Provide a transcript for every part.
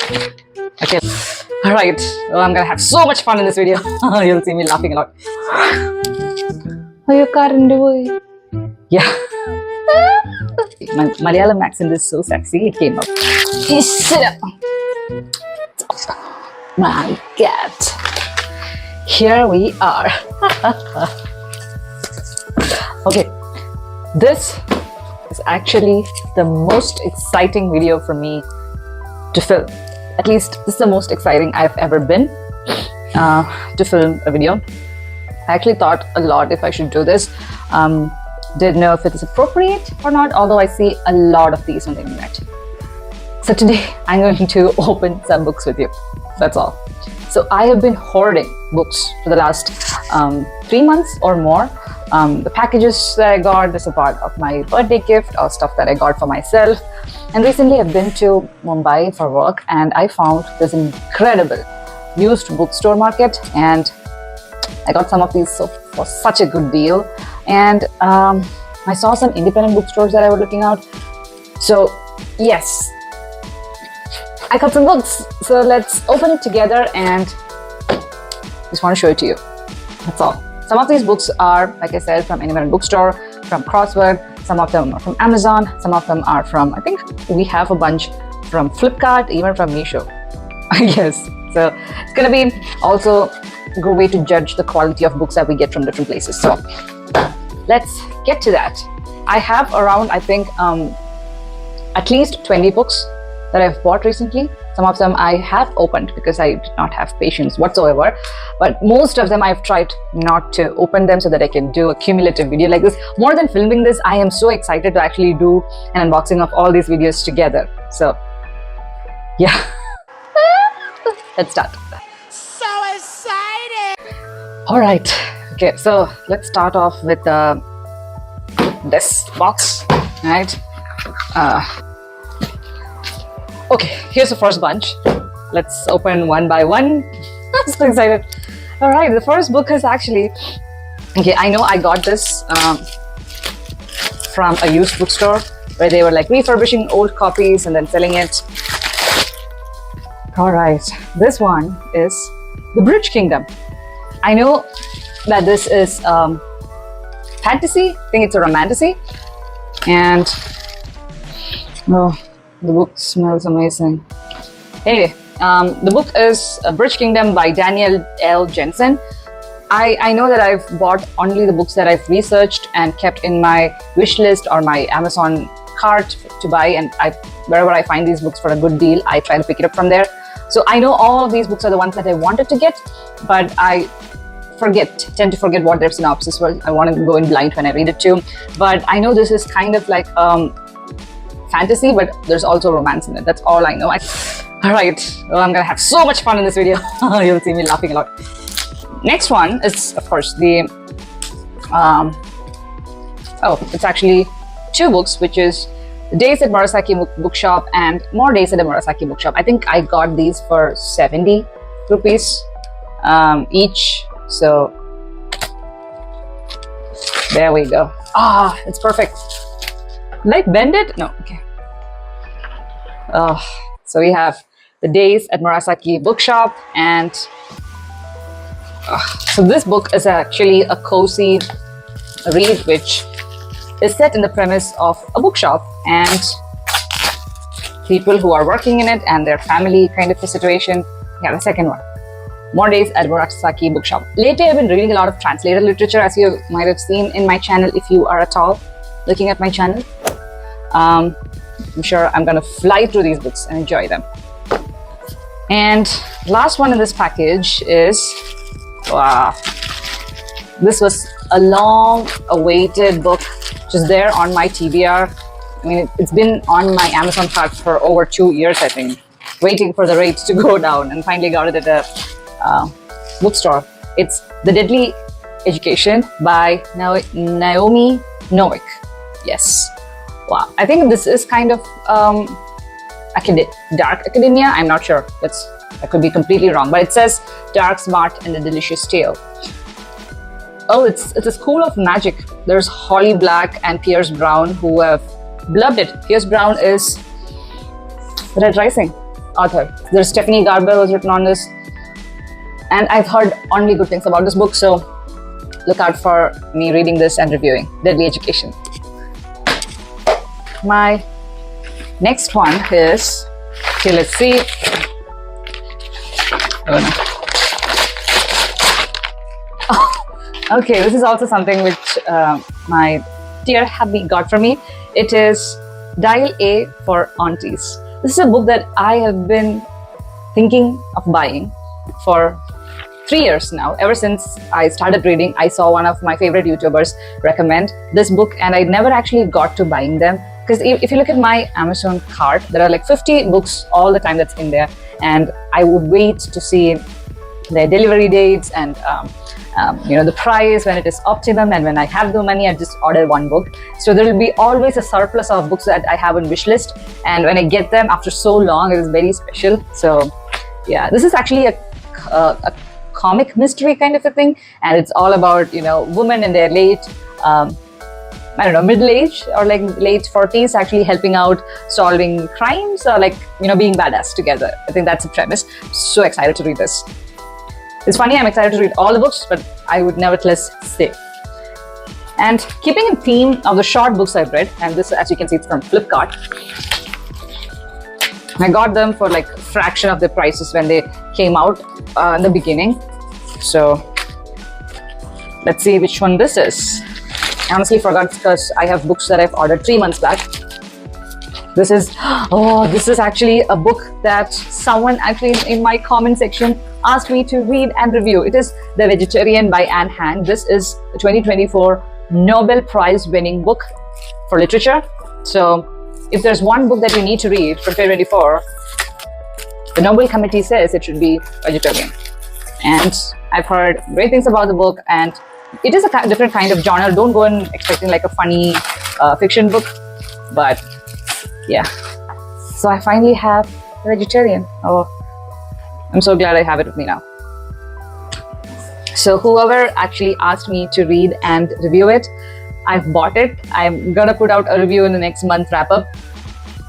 Okay. Alright. Well, I'm gonna have so much fun in this video. You'll see me laughing a lot. Are you boy? Yeah. My Malayalam accent is so sexy, it came up. Sit up. My God. Here we are. Okay. This is actually the most exciting video for me to film. At least this is the most exciting I've ever been to film a video. I actually thought a lot if I should do this. Didn't know if it is appropriate or not, although I see a lot of these on the internet. So today I'm going to open some books with you. That's all. So I have been hoarding books for the last 3 months or more. The packages that I got, this is a part of my birthday gift or stuff that I got for myself. And recently I've been to Mumbai for work and I found this incredible used bookstore market, and I got some of these for such a good deal. And I saw some independent bookstores that I was looking out. So yes, I got some books. So let's open it together and just want to show it to you. That's all. Some of these books are, like I said, from independent bookstore, from Crossword. Some of them are from Amazon. Some of them are from, I think we have a bunch from Flipkart, even from Meesho, I guess. So it's going to be also a good way to judge the quality of books that we get from different places. So let's get to that. I have around, I think, at least 20 books that I've bought recently. Some of them I have opened because I did not have patience whatsoever. But most of them I've tried not to open them so that I can do a cumulative video like this. More than filming this, I am so excited to actually do an unboxing of all these videos together. So yeah, let's start. So excited! All right. Okay, so let's start off with this box, right? Okay, here's the first bunch. Let's open one by one. I'm so excited. All right, the first book is actually, okay, I know I got this from a used bookstore where they were like refurbishing old copies and then selling it. All right, this one is The Bridge Kingdom. I know that this is fantasy. I think it's a romantasy. And oh, the book smells amazing. Anyway, the book is Bridge Kingdom by Daniel L. Jensen. I know that I've bought only the books that I've researched and kept in my wish list or my Amazon cart to buy, and wherever I find these books for a good deal, I try to pick it up from there. So I know all of these books are the ones that I wanted to get, but I tend to forget what their synopsis was. I want to go in blind when I read it too. But I know this is kind of like fantasy, but there's also romance in it. That's all I know. All right, well, I'm gonna have so much fun in this video. You'll see me laughing a lot. Next one is, of course, the it's actually 2 books, which is Days at Murasaki Bookshop and More Days at a Murasaki Bookshop. I think I got these for 70 rupees each. So there we go. Ah, it's perfect. Did I bend it? No, okay. So we have The Days at Murasaki Bookshop, and so this book is actually a cozy read which is set in the premise of a bookshop and people who are working in it and their family kind of a situation. Yeah, the second one. More Days at Murasaki Bookshop. Lately, I've been reading a lot of translated literature, as you might have seen in my channel if you are at all looking at my channel. I'm sure I'm going to fly through these books and enjoy them. And last one in this package is, wow, this was a long awaited book, just there on my TBR. I mean, it's been on my Amazon cart for over 2 years, I think, waiting for the rates to go down, and finally got it at a bookstore. It's The Deadly Education by Naomi Novik. Yes. Wow. I think this is kind of dark academia. I'm not sure. I could be completely wrong, but it says Dark, Smart, and a Delicious Tale. Oh, it's a school of magic. There's Holly Black and Pierce Brown who have blubbed it. Pierce Brown is Red Rising. author. There's Stephanie Garber who's written on this, and I've heard only good things about this book, so look out for me reading this and reviewing. Deadly Education. My next one is, okay, let's see. Oh, no. Okay, this is also something which my dear hubby got for me. It is Dial A for Aunties. This is a book that I have been thinking of buying for 3 years now. Ever since I started reading, I saw one of my favorite YouTubers recommend this book, and I never actually got to buying them. Because if you look at my Amazon cart, there are like 50 books all the time that's in there, and I would wait to see their delivery dates and the price when it is optimum, and when I have the money, I just order one book. So there will be always a surplus of books that I have on wish list, and when I get them after so long, it is very special. So yeah, this is actually a comic mystery kind of a thing, and it's all about women in their late middle age or like late 40s actually helping out solving crimes, or like being badass together. I think that's the premise. So excited to read this. It's funny, I'm excited to read all the books, but I would nevertheless stay. And keeping in theme of the short books I've read, and this, as you can see, it's from Flipkart. I got them for like a fraction of the prices when they came out in the beginning. So let's see which one this is. I honestly forgot because I have books that I've ordered 3 months back. This is actually a book that someone actually in my comment section asked me to read and review. It is The Vegetarian by Han Kang. This is a 2024 Nobel Prize winning book for literature. So if there's one book that you need to read for 2024, the Nobel Committee says it should be vegetarian. And I've heard great things about the book, and it is a different kind of genre. Don't go in expecting like a funny fiction book, but yeah. So I finally have a vegetarian. Oh, I'm so glad I have it with me now. So whoever actually asked me to read and review it, I've bought it. I'm gonna put out a review in the next month wrap up.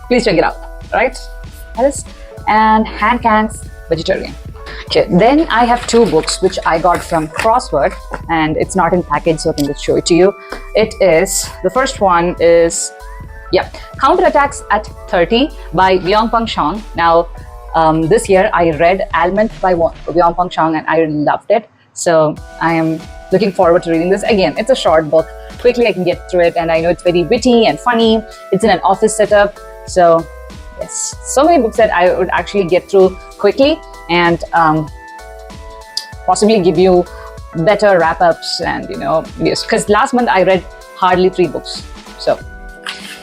Please check it out, right? Alice and Han Kang's Vegetarian. Okay, then I have 2 books which I got from Crossword, and it's not in package, so I can just show it to you. The first one is, Counterattacks at 30 by Wong. Now, this year I read Almond by Wong and I loved it. So I am looking forward to reading this. Again, it's a short book. Quickly I can get through it, and I know it's very witty and funny. It's in an office setup. So yes, so many books that I would actually get through quickly and possibly give you better wrap-ups and yes, because last month I read hardly 3 books. So,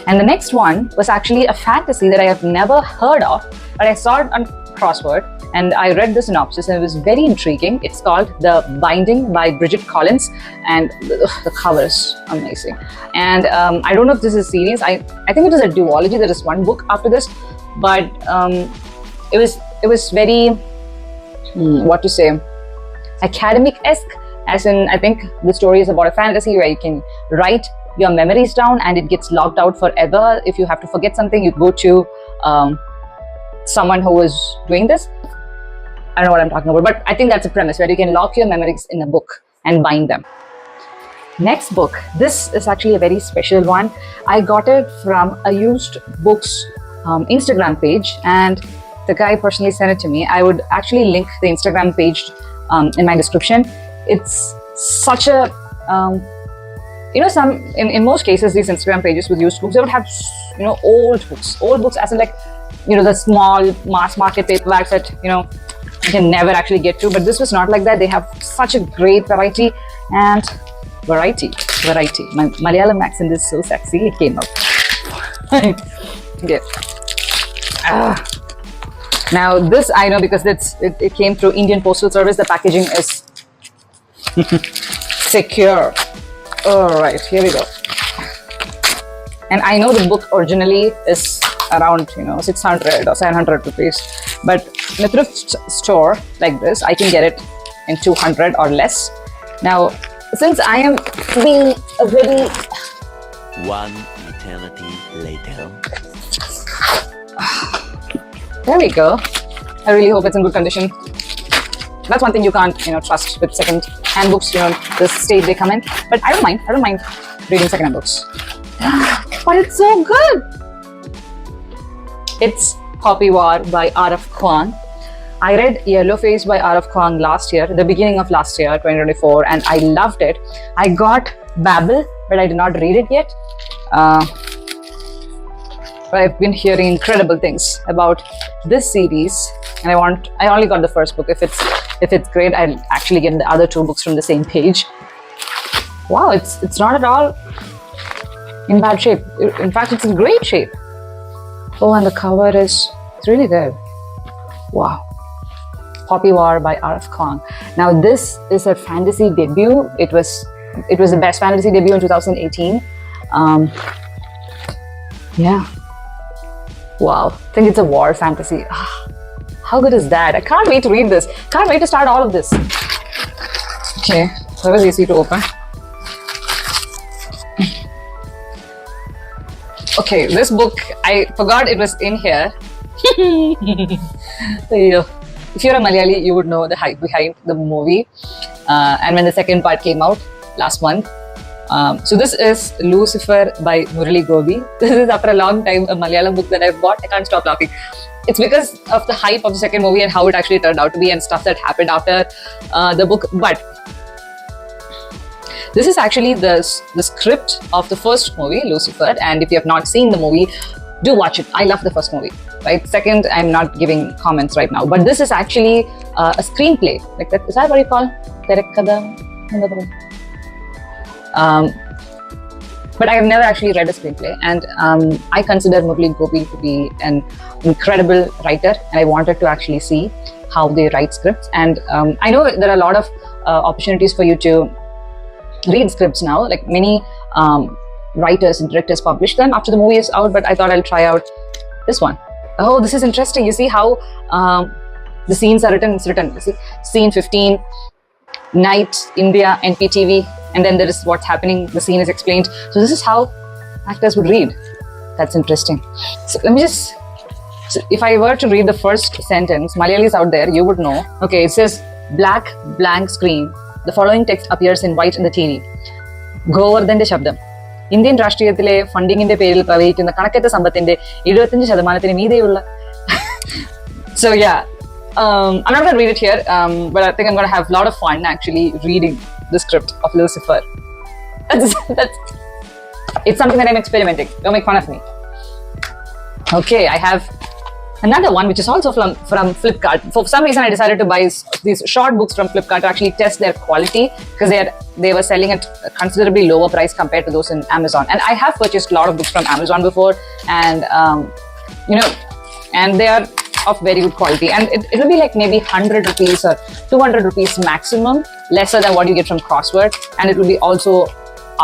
and the next one was actually a fantasy that I have never heard of, but I saw it on Crossword and I read the synopsis and it was very intriguing. It's called The Binding by Bridget Collins, and the cover is amazing. And I don't know if this is a series. I think it is a duology. There is one book after this, but it was very academic-esque, as in I think the story is about a fantasy where you can write your memories down and it gets logged out forever. If you have to forget something, you go to someone who is doing this. I don't know what I'm talking about, but I think that's a premise where you can lock your memories in a book and bind them. Next book, this is actually a very special one. I got it from a used books Instagram page, and the guy personally sent it to me. I would actually link the Instagram page in my description. It's such a in most cases these Instagram pages with used books, they would have old books as in like the small mass market paperbacks that you can never actually get to. But this was not like that. They have such a great variety. My Malayalam accent is so sexy, it came out. Okay. Now this I know because it came through Indian Postal Service. The packaging is secure. All right, here we go. And I know the book originally is around 600 or 700 rupees, but in a thrift store like this I can get it in 200 or less. Now since I am being a very one eternity later. There we go. I really hope it's in good condition. That's one thing you can't, trust with second-hand books, the state they come in. But I don't mind reading second-hand books. But it's so good. It's Poppy War by R.F. Kuang. I read Yellowface by R.F. Kuang last year, the beginning of last year, 2024, and I loved it. I got Babel, but I did not read it yet. But I've been hearing incredible things about this series, and I only got the first book. If it's great, I'll actually get the other two books from the same page. Wow, it's not at all in bad shape. In fact, it's in great shape. Oh, and the cover is really good. Wow. Poppy War by R.F. Kuang. Now, this is a fantasy debut. It was the best fantasy debut in 2018. Yeah. Wow. I think it's a war fantasy. How good is that? I can't wait to read this. Can't wait to start all of this. Okay. So it was easy to open. Okay, this book, I forgot it was in here. If you're a Malayali, you would know the hype behind the movie. And when the second part came out last month. So this is Lucifer by Murali Gobi. This is after a long time a Malayalam book that I've bought. I can't stop laughing. It's because of the hype of the second movie and how it actually turned out to be and stuff that happened after the book. But this is actually the script of the first movie, Lucifer. And if you have not seen the movie, do watch it. I love the first movie. Right? Second, I'm not giving comments right now. But this is actually a screenplay. Like that, is that what you call? But I have never actually read a screenplay, and I consider Murali Gopi to be an incredible writer, and I wanted to actually see how they write scripts. And I know there are a lot of opportunities for you to read scripts now, like many writers and directors publish them after the movie is out, but I thought I'll try out this one. Oh, this is interesting. You see how the scenes are written? It's written, you see, scene 15, night, India, NPTV, and then there is what's happening, the scene is explained. So this is how actors would read. That's interesting. So let me just, if I were to read the first sentence, Malayalis out there, you would know. Okay, it says, black blank screen. The following text appears in white in the TV. Govardhante Shabdam. Indian രാഷ്ട്രീയത്തിലെ ഫണ്ടിങ്ങിന്റെ പേരിൽ പ്രവഹിക്കുന്ന കണക്കറ്റ സമ്പത്തിന്റെ 75% മീതെയുള്ള. So yeah, I'm not going to read it here, but I think I'm going to have a lot of fun actually reading the script of Lucifer. It's something that I'm experimenting. Don't make fun of me. Okay, I have another one which is also from Flipkart. For some reason, I decided to buy these short books from Flipkart to actually test their quality, because they were selling at a considerably lower price compared to those in Amazon. And I have purchased a lot of books from Amazon before, and and they are of very good quality. And it will be like maybe 100 rupees or 200 rupees maximum, lesser than what you get from Crossword. And it will be also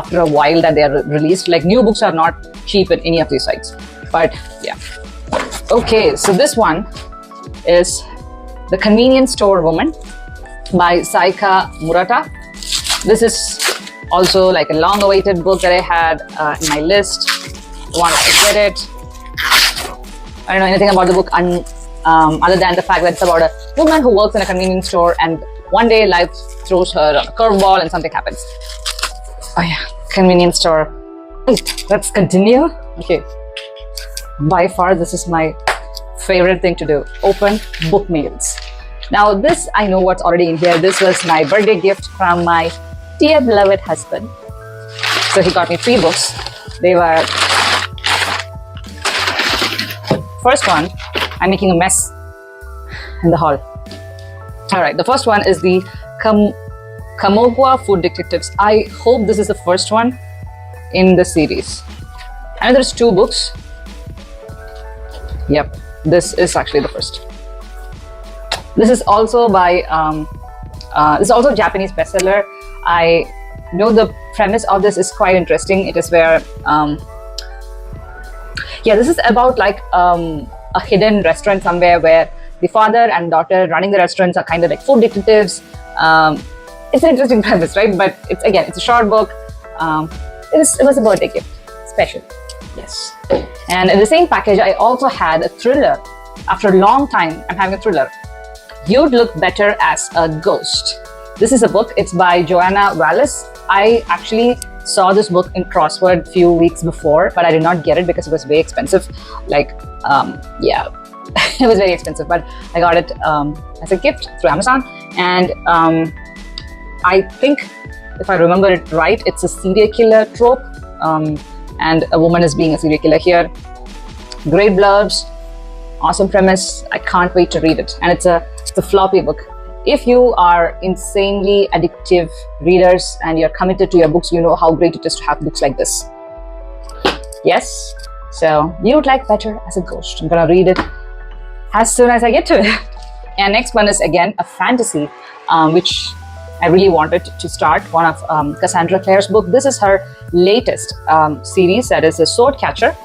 after a while that they are released. Like, new books are not cheap at any of these sites. But yeah. Okay, so this one is The Convenience Store Woman by Saika Murata. This is also like a long-awaited book that I had in my list. I wanted to get it. I don't know anything about the book other than the fact that it's about a woman who works in a convenience store, and one day life throws her a curveball and something happens. Oh yeah, convenience store. Let's continue. Okay. By far, this is my favorite thing to do. Open book mails. Now this, I know what's already in here. This was my birthday gift from my dear beloved husband. So he got me 3 books. They were, first one, I'm making a mess in the hall. All right, the first one is the Kamogwa Food Detectives. I hope this is the first one in the series. I know there's 2 books. Yep, this is actually the first. This is also by, this is also a Japanese bestseller. I know the premise of this is quite interesting. It is where, this is about like a hidden restaurant somewhere where the father and daughter running the restaurants are kind of like food detectives. It's an interesting premise, right? But it's a short book. It was a birthday gift, special. Yes. And in the same package, I also had a thriller after a long time, I'm having a thriller. You'd Look Better as a Ghost. This is a book. It's by Joanna Wallace. I actually saw this book in Crossword a few weeks before, but I did not get it because it was very expensive. Yeah, it was very expensive, but I got it as a gift through Amazon. And I think, if I remember it right, it's a serial killer trope, and a woman is being a serial killer here. Great blurbs, awesome premise. I can't wait to read it. And it's a floppy book. If you are insanely addictive readers and you're committed to your books, you know how great it is to have books like this. Yes, so You'd Like Better as a Ghost. I'm gonna read it as soon as I get to it. And next one is again a fantasy, which I really wanted to start. One of Cassandra Clare's book. This is her latest series, that is a Sword Catcher.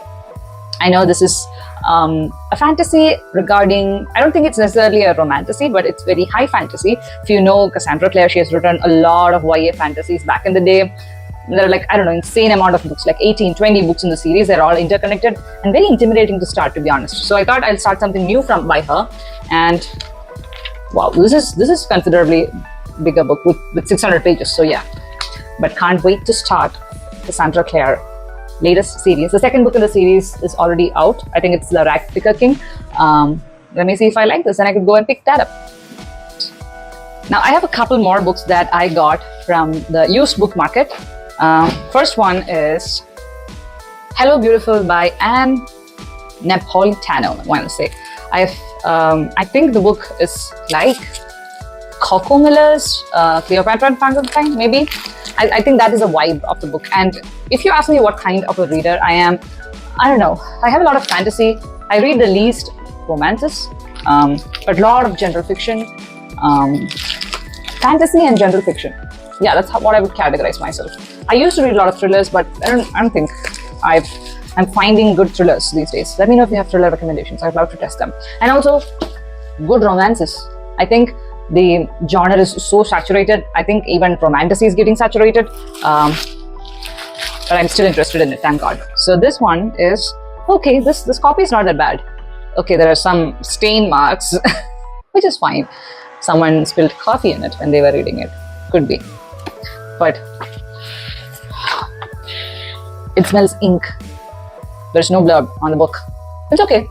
I know this is a fantasy regarding, I don't think it's necessarily a romantasy, but it's very high fantasy. If you know Cassandra Clare, she has written a lot of YA fantasies back in the day. There are like, I don't know, insane amount of books, like 18, 20 books in the series. They're all interconnected and very intimidating to start, to be honest. So I thought I'll start something new by her. And wow, this is considerably bigger book with 600 pages. So yeah, but can't wait to start Cassandra Clare latest series. The second book in the series is already out. I think it's The Rag Picker King. Let me see if I like this and I could go and pick that up. Now I have a couple more books that I got from the used book market. First one is Hello Beautiful by Anne Napolitano, I want to say. I think the book is like Coco Miller's Cleopatra and Frankenstein, maybe. I think that is the vibe of the book. And if you ask me what kind of a reader I am, I don't know. I have a lot of fantasy. I read the least romances, but a lot of general fiction, fantasy and general fiction. Yeah, that's what I would categorize myself. I used to read a lot of thrillers, but I don't think I'm finding good thrillers these days. Let me know if you have thriller recommendations. I'd love to test them. And also, good romances. I think the genre is so saturated. I think even romantasy is getting saturated. But I'm still interested in it, thank God. So this one is, okay, this copy is not that bad. Okay, there are some stain marks, which is fine. Someone spilled coffee in it when they were reading it. Could be. But it smells ink. There's no blurb on the book. It's okay.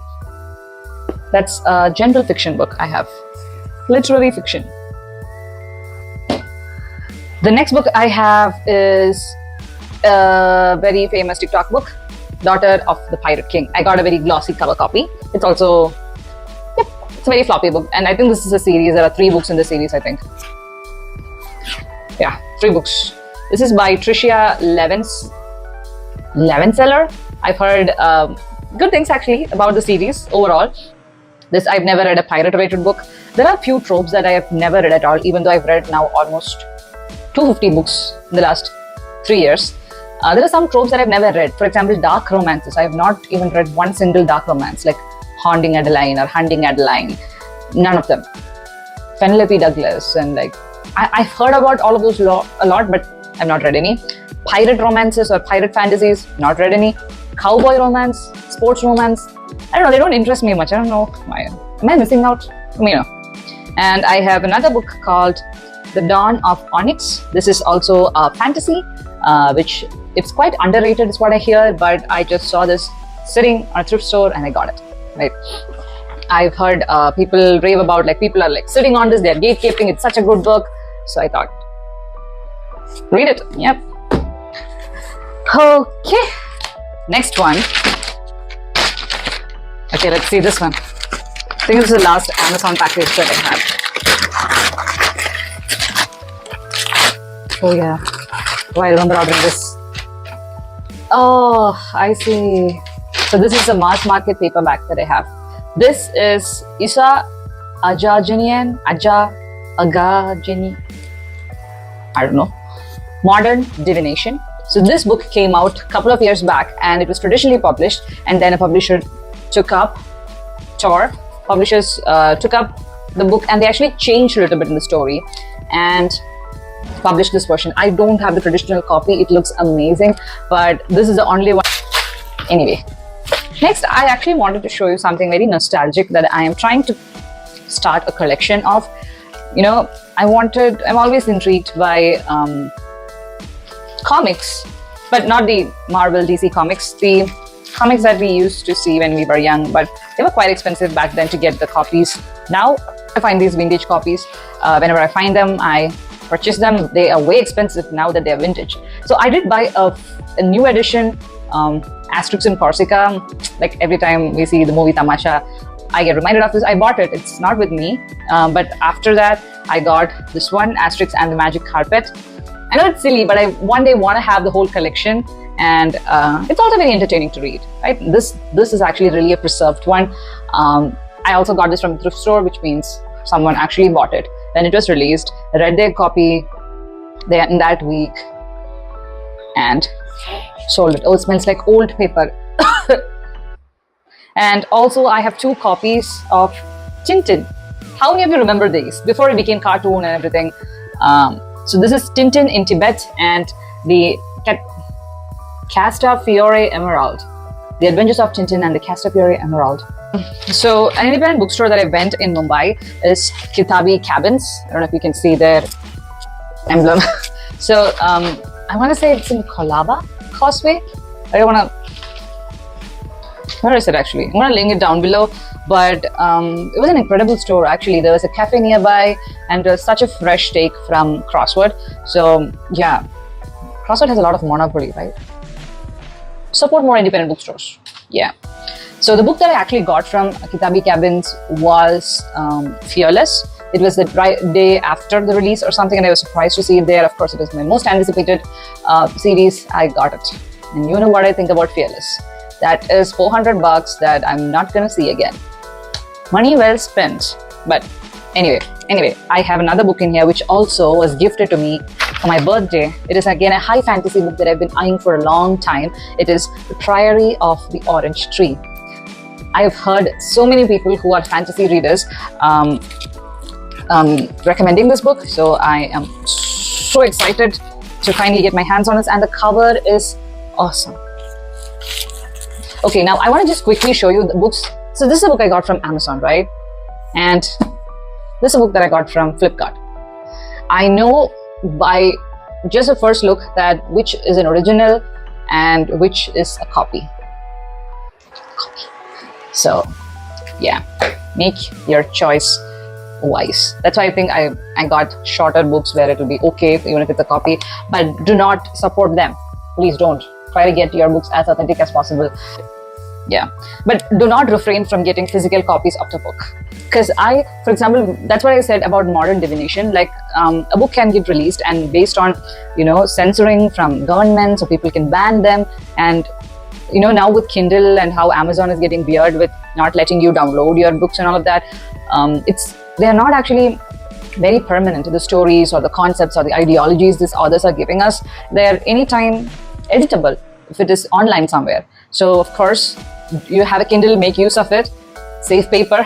That's a general fiction book I have. Literary fiction. The next book I have is a very famous TikTok book, Daughter of the Pirate King. I got a very glossy cover copy. It's also, yep, it's a very floppy book. And I think this is a series. There are 3 books in the series, I think. Yeah, 3 books. This is by Tricia Levenseller. I've heard good things actually about the series overall. This, I've never read a pirate-related book. There are a few tropes that I have never read at all, even though I've read now almost 250 books in the last 3 years. There are some tropes that I've never read. For example, dark romances. I have not even read one single dark romance, like Haunting Adeline or Hunting Adeline. None of them. Penelope Douglas, and like, I've heard about all of those a lot, but I've not read any. Pirate romances or pirate fantasies, not read any. Cowboy romance, sports romance, I don't know, they don't interest me much. I don't know why. Am I missing out? You know. And I have another book called The Dawn of Onyx. This is also a fantasy, which it's quite underrated is what I hear, but I just saw this sitting on a thrift store and I got it. Right. I've heard people rave about, like, people are like sitting on this, they're gatekeeping, it's such a good book. So I thought, read it. Yep. Okay. Next one. Okay, let's see this one. I think this is the last Amazon package that I have. Oh yeah. Oh, I remember ordering this. Oh, I see. So this is a mass market paperback that I have. This is Agajanian. I don't know. Modern Divination. So this book came out a couple of years back and it was traditionally published, and then a publisher publishers took up the book and they actually changed a little bit in the story and published this version. I don't have the traditional copy. It looks amazing, but this is the only one. Anyway, Next, I actually wanted to show you something very nostalgic that I am trying to start a collection of. You know, I'm always intrigued by comics, but not the Marvel DC comics, the comics that we used to see when we were young, but they were quite expensive back then to get the copies. Now I find these vintage copies. Whenever I find them, I purchase them. They are way expensive now that they're vintage. So I did buy a new edition, Asterix in Corsica. Like every time we see the movie Tamasha, I get reminded of this. I bought it. It's not with me. But after that, I got this one, Asterix and the Magic Carpet. I know it's silly, but I one day want to have the whole collection. And it's also very entertaining to read, right? This is actually really a preserved one. I also got this from a thrift store, which means someone actually bought it when it was released, read their copy there in that week, and sold it. Oh, it smells like old paper. And also, I have 2 copies of Tintin. How many of you remember these? Before it became cartoon and everything. So this is Tintin in Tibet and the Castafiore Emerald. The Adventures of Tintin and the Castafiore Emerald. So an independent bookstore that I went in Mumbai is Kitabi Cabins. I don't know if you can see their emblem. So I want to say it's in Colaba Causeway. I don't want to... Where is it actually? I'm going to link it down below. But it was an incredible store actually. There was a cafe nearby and such a fresh take from Crossword. So yeah, Crossword has a lot of monopoly, right? Support more independent bookstores. Yeah. So the book that I actually got from Kitabi Cabins was Fearless. It was the day after the release or something, and I was surprised to see it there. Of course, it was my most anticipated series. I got it. And you know what I think about Fearless. That is $400 that I'm not gonna see again. Money well spent. But anyway, I have another book in here which also was gifted to me for my birthday. It is again a high fantasy book that I've been eyeing for a long time. It is The Priory of the Orange Tree. I have heard so many people who are fantasy readers recommending this book, so I am so excited to finally get my hands on this, and the cover is awesome. Okay, now I want to just quickly show you the books. So this is a book I got from Amazon, right? And this is a book that I got from Flipkart. I know by just a first look that which is an original and which is a copy. So yeah, make your choice wise. That's why I think I got shorter books where it will be okay even if it's a copy, but do not support them. Please don't. Try to get your books as authentic as possible. Yeah, but do not refrain from getting physical copies of the book. Because for example, that's what I said about modern divination. Like a book can get released, and based on censoring from government, so people can ban them. And now with Kindle and how Amazon is getting weird with not letting you download your books and all of that, they're not actually very permanent. The stories or the concepts or the ideologies these authors are giving us, they're anytime editable if it is online somewhere. So of course, you have a Kindle, make use of it, save paper.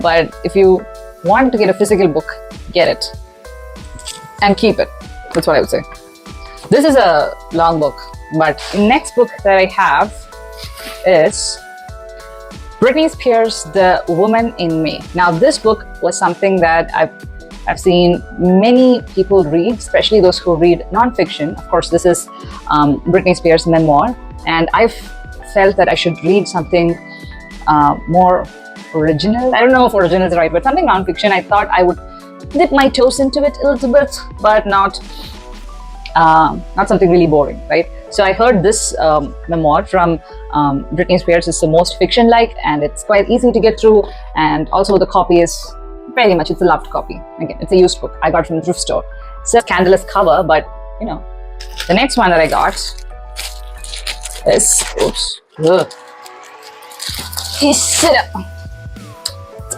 But if you want to get a physical book, get it and keep it. That's what I would say. This is a long book, but the next book that I have is Britney Spears' The Woman in Me. Now this book was something that I've seen many people read, especially those who read non-fiction. Of course, this is Britney Spears' memoir, and I've felt that I should read something more original. I don't know if original is right, but something non-fiction. I thought I would dip my toes into it a little bit, but not something really boring, right? So I heard this memoir from Britney Spears is the most fiction-like, and it's quite easy to get through, and also the copy is very much, it's a loved copy. Again, it's a used book. I got it from the thrift store. It's a scandalous cover, but the next one that I got is, it's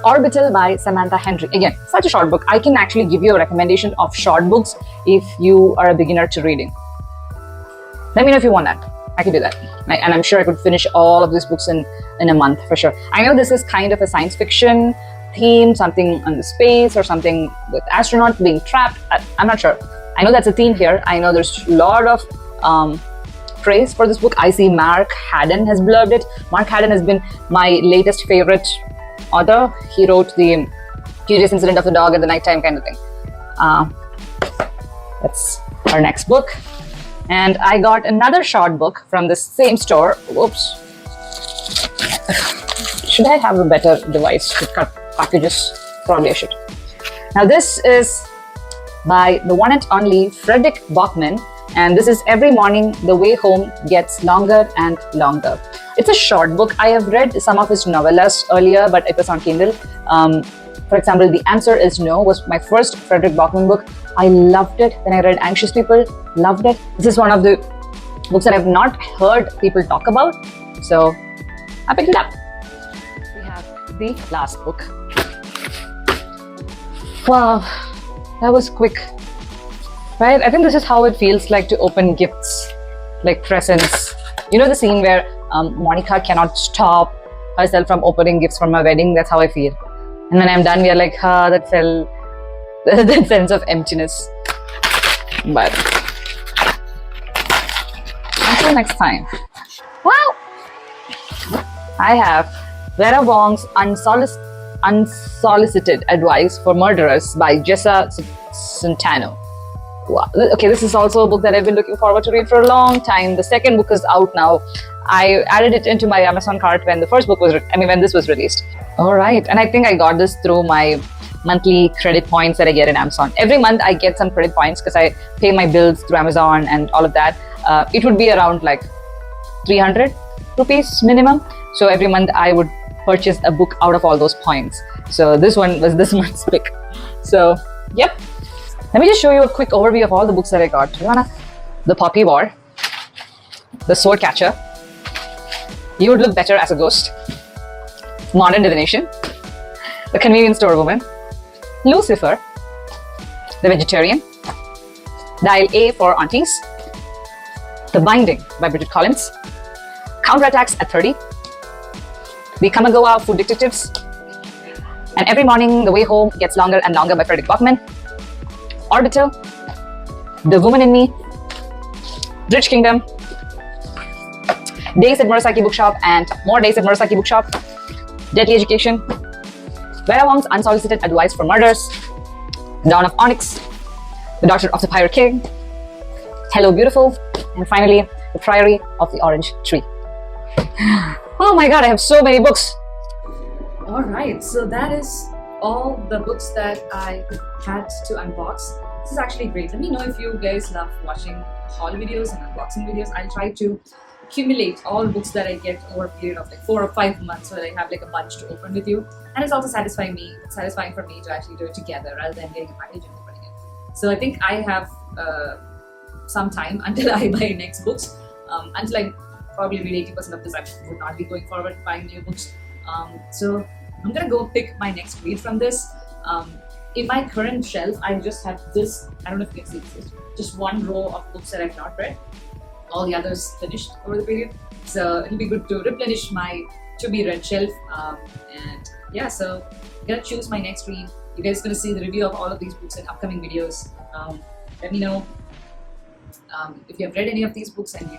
Orbital by Samantha Henry. Again, such a short book. I can actually give you a recommendation of short books if you are a beginner to reading. Let me know if you want that. I could do that. And I'm sure I could finish all of these books in a month for sure. I know this is kind of a science fiction theme, something on the space or something with astronauts being trapped. I'm not sure. I know that's a theme here. I know there's a lot of praise for this book. I see Mark Haddon has blurbed it. Mark Haddon has been my latest favorite author. He wrote the Curious Incident of the Dog at the Nighttime kind of thing. That's our next book. And I got another short book from the same store. Whoops. Should I have a better device to cut packages? Probably I should. Now this is by the one and only Frederick Bachman, and this is Every Morning the Way Home Gets Longer and Longer. It's a short book. I have read some of his novellas earlier, but it was on Kindle. For example, The Answer Is No was my first Frederick Bachman book. I loved it. Then I read Anxious People, loved it. This is one of the books that I've not heard people talk about, so I picked it up. We have the last book. Wow, that was quick, right? I think this is how it feels like to open gifts, like presents. You know the scene where Monica cannot stop herself from opening gifts from her wedding? That's how I feel. And when I'm done, we are like, that felt that sense of emptiness. But until next time. Wow! I have Vera Wong's Unsolicited Advice for Murderers by Sutanto. Wow. Okay, this is also a book that I've been looking forward to read for a long time. The second book is out now. I added it into my Amazon cart when the first book was, when this was released. All right, and I think I got this through my monthly credit points that I get in Amazon. Every month I get some credit points because I pay my bills through Amazon and all of that. It would be around like 300 rupees minimum. So every month I would purchase a book out of all those points. So this one was this month's pick. So, yep. Let me just show you a quick overview of all the books that I got. The Poppy War, The Sword Catcher, You Would Look Better as a Ghost, Modern Divination, The Convenience Store Woman, Lucifer, The Vegetarian, Dial A for Aunties, The Binding by Bridget Collins, Counterattacks at 30, The Kamigawa Food Detectives, and Every Morning the Way Home Gets Longer and Longer by Frederick Bachman, Orbital, The Woman in Me, Bridge Kingdom, Days at Murasaki Bookshop and More Days at Murasaki Bookshop, Deadly Education, Vera Wong's Unsolicited Advice for Murders, Dawn of Onyx, The Daughter of the Pirate King, Hello Beautiful, and finally, The Priory of the Orange Tree. Oh my god, I have so many books! Alright, so that is all the books that I had to unbox. This is actually great. Let me know if you guys love watching haul videos and unboxing videos. I'll try to accumulate all books that I get over a period of like 4 or 5 months so that I have like a bunch to open with you. And it's also satisfying for me to actually do it together rather than getting a package and opening it. So I think I have some time until I buy next books. Until I probably read 80% of this, I would not be going forward buying new books. So I'm gonna go pick my next read from this. In my current shelf, I just have this, I don't know if you can see this, just one row of books that I've not read. All the others finished over the period. So it'll be good to replenish my to-be-read shelf. And yeah, so I'm gonna choose my next read. You guys are gonna see the review of all of these books in upcoming videos. Let me know if you have read any of these books and you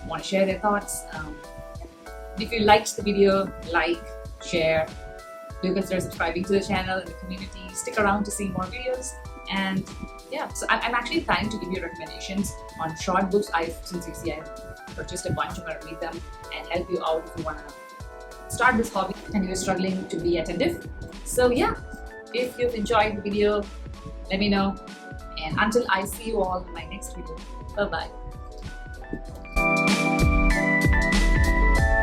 want to share their thoughts. If you liked the video, like, share, do consider subscribing to the channel and the community. Stick around to see more videos. And yeah, so I'm actually planning to give you recommendations on short books. Since you see I've purchased a bunch, I'm going to read them and help you out if you want to start this hobby and you're struggling to be attentive. So yeah, if you've enjoyed the video, let me know. And until I see you all in my next video, bye-bye.